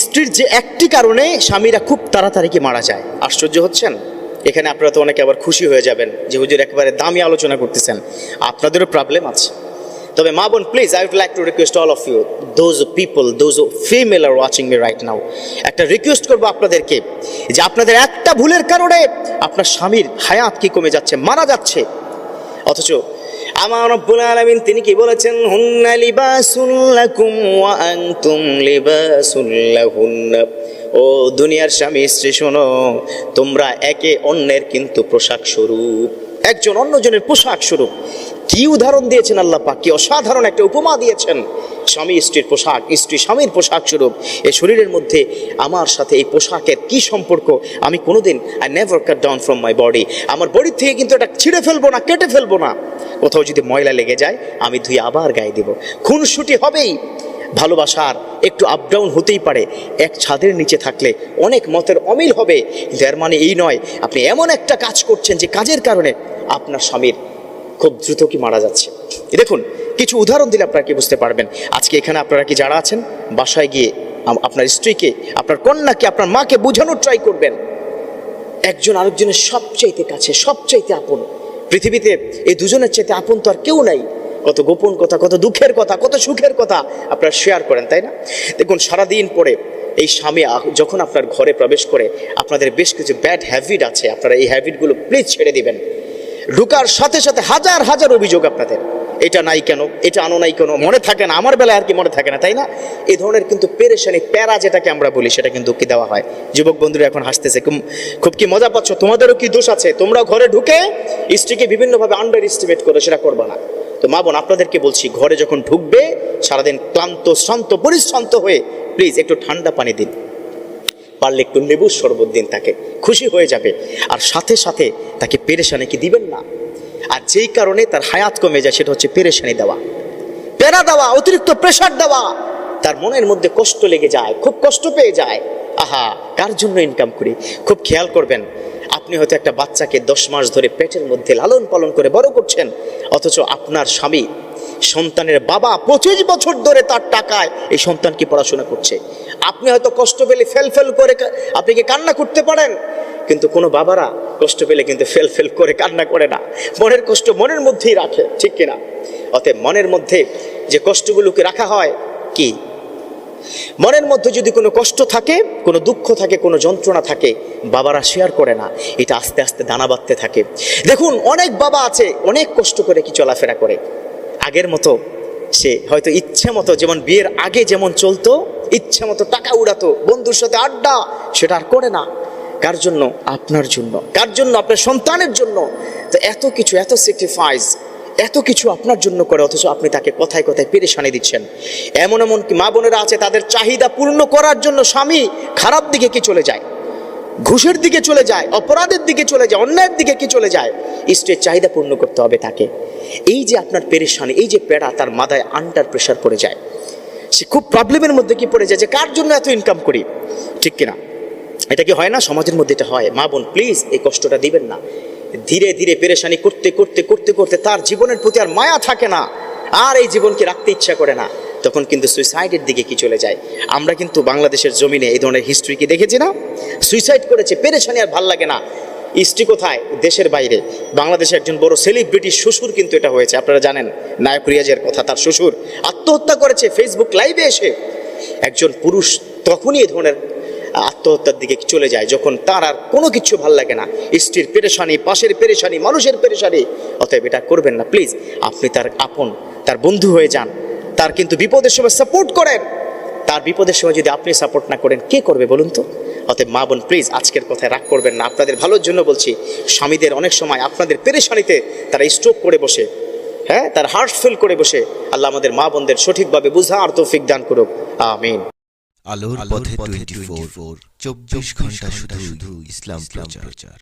স্ত্রীর যে একটি কারণে স্বামীরা খুব তাড়াতাড়ি কি মারা যায়। আশ্চর্য হচ্ছেন? এখানে আপনারা তো অনেকে আবার খুশি হয়ে যাবেন যে হুজুর একেবারে দামি আলোচনা করতেছেন, আপনাদেরও প্রবলেম আছে। তবে মা বোন, please, I would like to request all of you, those people, those female are watching me right now, একটা রিকোয়েস্ট করবো আপনাদেরকে যে আপনাদের একটা ভুলের কারণে আপনার স্বামীর হায়াত কি কমে যাচ্ছে, মারা যাচ্ছে। অথচ আমার রব্বুল আলামিন তিনি কি বলেছেন? হুন্না লিবাসুল লাকুম ওয়া আনতুম লিবাসুল লাহুন্না। ও দুনিয়ার স্বামী স্ত্রী শোনো, তোমরা একে অন্যের কিন্তু পোশাক স্বরূপ, একজন অন্যজনের পোশাক স্বরূপ। কি উদাহরণ দিয়েছেন আল্লাহ পাক, কি অসাধারণ একটা উপমা দিয়েছেন। স্বামী স্ত্রীর পোশাক, স্ত্রী স্বামীর পোশাক স্বরূপ। এই শরীরের মধ্যে আমার সাথে এই পোশাকের কি সম্পর্ক? আমি কোনোদিন I never cut down from my body, আমার বডি থেকে কিন্তু এটা ছিঁড়ে ফেলবো না, কেটে ফেলবো না। কোথাও যদি ময়লা লেগে যায় আমি ধুয়ে আবার গায়ে দেবো। খুনসুটি হবেই, ভালোবাসার একটু আপ ডাউন হতেই পারে, এক ছাদের নিচে থাকলে অনেক মতের অমিল হবে। কিন্তু এর মানে এই নয় আপনি এমন একটা কাজ করছেন যে কাজের কারণে আপনার স্বামীর খুব দ্রুত কি মারা যাচ্ছে। দেখুন, কিছু উদাহরণ দিলে আপনারা কি বুঝতে পারবেন। আজকে এখানে আপনারা কি যারা আছেন, বাসায় গিয়ে আপনার স্ত্রীকে, আপনার কন্যাকে, আপনার মাকে বোঝানোর ট্রাই করবেন একজন আরেকজনের সবচাইতে কাছে, সবচাইতে আপন। পৃথিবীতে এই দুজনের চাইতে আপন তো আর কেউ নাই। কত গোপন কথা, কত দুঃখের কথা, কত সুখের কথা আপনারা শেয়ার করেন, তাই না? দেখুন, সারাদিন পরে এই স্বামী যখন আপনার ঘরে প্রবেশ করে, আপনাদের বেশ কিছু ব্যাড হ্যাবিট আছে, আপনারা এই হ্যাবিটগুলো প্লিজ ছেড়ে দিবেন। ঢুকার সাথে সাথে হাজার হাজার অভিযোগ আপনাদের, এটা নাই কেন, এটা আনো নাই কেন, মনে থাকে না। আমার বেলায় আর কি মনে থাকে না, তাই না? এই ধরনের কিন্তু পেরেশানি, প্যারা যেটাকে আমরা বলি, সেটা কিন্তু কি দেওয়া হয়। যুবক বন্ধুরা এখন হাসতেছে, খুব কি মজা পাচ্ছ? তোমাদেরও কি দোষ আছে? তোমরা ঘরে ঢুকে স্ত্রীকে বিভিন্নভাবে আন্ডার এস্টিমেট করো, সেটা করবা না। তো মা বোন, আপনাদেরকে বলছি, ঘরে যখন ঢুকবে, সারাদিন ক্লান্ত, শ্রান্ত, পরিশ্রান্ত হয়ে প্লিজ একটু ঠান্ডা পানি দিন, পারলে একটু লেবুর শরবত দিন, তাকে খুশি হয়ে যাবে। আর সাথে সাথে তাকে পেরেশানি কি দিবেন না। আর যেই কারণে তার হায়াত কমে যায় সেটা হচ্ছে পেরেশানি দেওয়া, প্যারা দেওয়া, অতিরিক্ত প্রেশার দেওয়া। তার মনের মধ্যে কষ্ট লেগে যায়, খুব কষ্ট পেয়ে যায়। আহা, কার জন্য ইনকাম করি? খুব খেয়াল করবেন, আপনি হয়তো একটা বাচ্চাকে 10 মাস ধরে পেটের মধ্যে লালন পালন করে বড় করছেন, অথচ আপনার স্বামী সন্তানের বাবা 25 বছর ধরে তার টাকায় এই সন্তানকে পড়াশোনা করছে। আপনি হয়তো কষ্ট পেলে ফেল করে আপনি কি কান্না করতে পারেন, কিন্তু কোনো বাবারা কষ্ট পেলে কিন্তু ফেল করে কান্না করে না, মনের কষ্ট মনের মধ্যেই রাখে, ঠিক কিনা? অতএব মনের মধ্যে যে কষ্টগুলোকে রাখা হয়, কি মনের মধ্যে যদি কোনো কষ্ট থাকে, কোনো দুঃখ থাকে, কোনো যন্ত্রণা থাকে, বাবারা শেয়ার করে না, এটা আস্তে আস্তে দানা বাঁধতে থাকে। দেখুন, অনেক বাবা আছে অনেক কষ্ট করে কি চলাফেরা করে, আগের মতো সে হয়তো ইচ্ছে মতো, যেমন বিয়ের আগে যেমন চলতো, ইচ্ছে মতো টাকা উড়াতো, বন্ধুর সাথে আড্ডা, সেটা আর করে না। কার জন্য? আপনার জন্য। কার জন্য? আপনার সন্তানের জন্য। তো এত কিছু, এত স্যাক্রিফাইস, এত কিছু আপনার জন্য করে, অথচ আপনি তাকে কথায় কথায় পেরেশানি দিচ্ছেন। এমন এমন কি মা বোনেরা আছে, তাদের চাহিদা পূর্ণ করার জন্য স্বামী খারাপ দিকে কি চলে যায়, ঘুষের দিকে চলে যায়, অপরাধের দিকে চলে যায়, অন্যায়ের দিকে কি চলে যায়। স্ত্রীর চাহিদা পূর্ণ করতে হবে তাকে। এই যে আপনার পেরেশানি, এই যে পেড়া, তার মাথায় আন্ডার প্রেশার পড়ে যায়, সে খুব প্রবলেমের মধ্যে কি পড়ে যায় যে কার জন্য এত ইনকাম করি, ঠিক কিনা? এটা কি হয় না? সমাজের মধ্যে এটা হয়। মা বোন, প্লিজ এই কষ্টটা দিবেন না। ধীরে ধীরে পেরেশানি করতে করতে করতে করতে তার জীবনের প্রতি আর মায়া থাকে না, আর এই জীবনকে রাখতে ইচ্ছা করে না, তখন কিন্তু সুইসাইডের দিকে কি চলে যায়। আমরা কিন্তু বাংলাদেশের জমিনে এই ধরনের হিস্ট্রি কি দেখেছি না? সুইসাইড করেছে, পেরেশানি আর ভাল লাগে না। স্ত্রী কোথায়? দেশের বাইরে। বাংলাদেশে একজন বড় সেলিব্রিটি শ্বশুর কিন্তু এটা হয়েছে, আপনারা জানেন নায়ক রিয়াজের কথা। তার শ্বশুর আত্মহত্যা করেছে ফেসবুক লাইভে এসে। একজন পুরুষ তখনই এই ধরনের আত্মহত্যার দিকে চলে যায় যখন তার আর কোনো কিছু ভাল লাগে না, স্ত্রীর পেরেশানি, পাশের পেরেশানি, মানুষের পেরেশানি। অতএব এটা করবেন না প্লিজ। আপনি তার আপন, তার বন্ধু হয়ে যান, তার কিন্তু বিপদের সময় সাপোর্ট করেন। তার বিপদের সময় যদি আপনি সাপোর্ট না করেন, কে করবে বলুন তো? অতএব মা বোন, প্লিজ আজকের কথায় রাগ করবেন না, আপনাদের ভালোর জন্য বলছি। স্বামীদের অনেক সময় আপনাদের পেরেশানিতে তারা স্ট্রোক করে বসে, হ্যাঁ, তার হার্ট ফেল করে বসে। আল্লাহ আমাদের মা বোনদের সঠিকভাবে বুঝার তৌফিক দান করুক, আমিন। আলোর পথে 24, 24 ঘন্টা শুধু ইসলাম প্রচার।